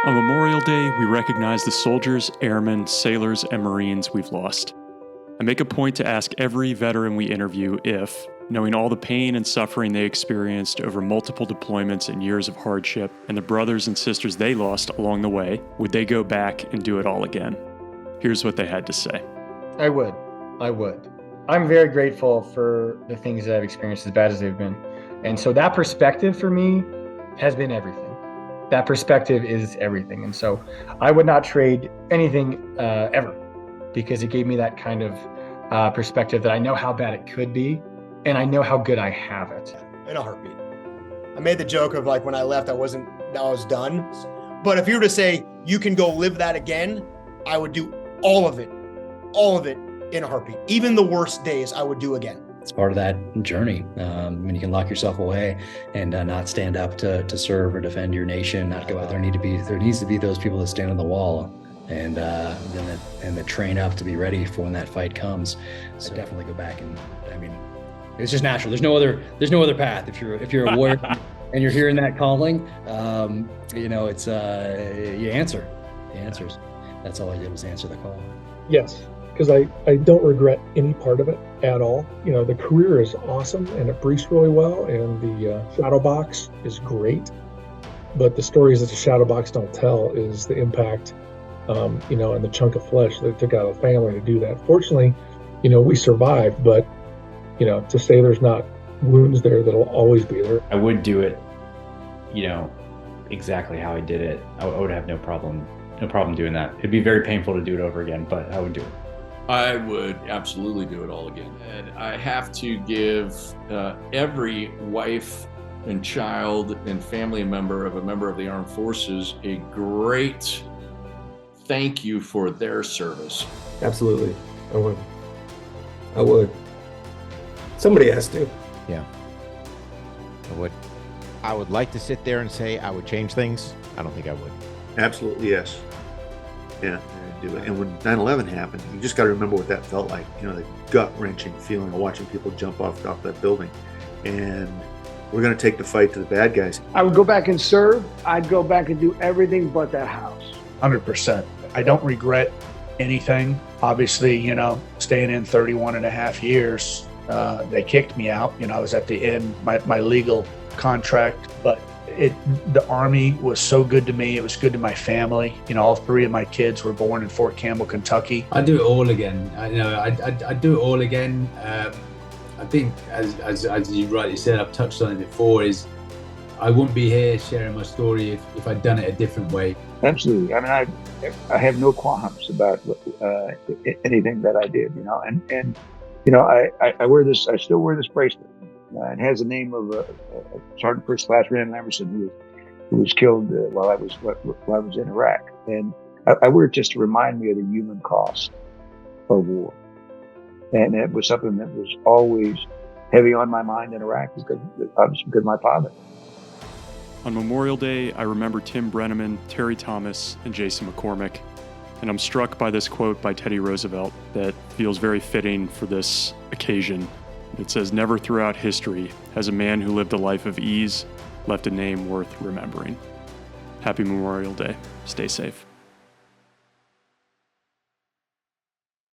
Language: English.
On Memorial Day, we recognize the soldiers, airmen, sailors, and Marines we've lost. I make a point to ask every veteran we interview if, knowing all the pain and suffering they experienced over multiple deployments and years of hardship, and the brothers and sisters they lost along the way, would they go back and do it all again? Here's what they had to say. I would. I'm very grateful for the things that I've experienced, as bad as they've been. And so that perspective for me has been everything. That perspective is everything. And so I would not trade anything ever, because it gave me that kind of perspective that I know how bad it could be, and I know how good I have it. In a heartbeat. I made the joke of like when I left, I was done. But if you were to say you can go live that again, I would do all of it in a heartbeat. Even the worst days I would do again. It's part of that journey. When you can lock yourself away and not stand up to serve or defend your nation, not go out there. There needs to be those people that stand on the wall and that train up to be ready for when that fight comes. So definitely go back, and I mean, it's just natural. There's no other path. If you're a warrior and you're hearing that calling, it's you answer. The answers. That's all I did was answer the call. Yes, because I don't regret any part of it at all. The career is awesome and it briefs really well, and the shadow box is great. But the stories that the shadow box don't tell is the impact, and the chunk of flesh that took out of the family to do that. Fortunately, we survived, but, to say there's not wounds there that'll always be there. I would do it, exactly how I did it. I would have no problem doing that. It'd be very painful to do it over again, but I would do it. I would absolutely do it all again. And I have to give every wife and child and family member of a member of the armed forces a great thank you for their service. Absolutely. I would. Somebody has to. Yeah. I would like to sit there and say I would change things. I don't think I would. Absolutely, yes. Yeah, I'd do it. And when 9/11 happened, you just got to remember what that felt like. The gut-wrenching feeling of watching people jump off that building. And we're going to take the fight to the bad guys. I would go back and serve. I'd go back and do everything but that house. 100%. I don't regret anything. Obviously, staying in 31 and a half years, they kicked me out. I was at the end, my legal contract, but the Army was so good to me. It was good to my family. All three of my kids were born in Fort Campbell, Kentucky. I'd do it all again. I'd do it all again. I think, as you rightly said, I've touched on it before, is I wouldn't be here sharing my story if I'd done it a different way. Absolutely. I mean, I have no qualms about anything that I did, and I wear this. I still wear this bracelet. It has the name of a Sergeant First Class Randall Emerson who was killed while I was in Iraq, and I wear it just to remind me of the human cost of war. And it was something that was always heavy on my mind in Iraq, because of my father. On Memorial Day, I remember Tim Brenneman, Terry Thomas, and Jason McCormick, and I'm struck by this quote by Teddy Roosevelt that feels very fitting for this occasion. It says, "Never throughout history has a man who lived a life of ease left a name worth remembering." Happy Memorial Day. Stay safe.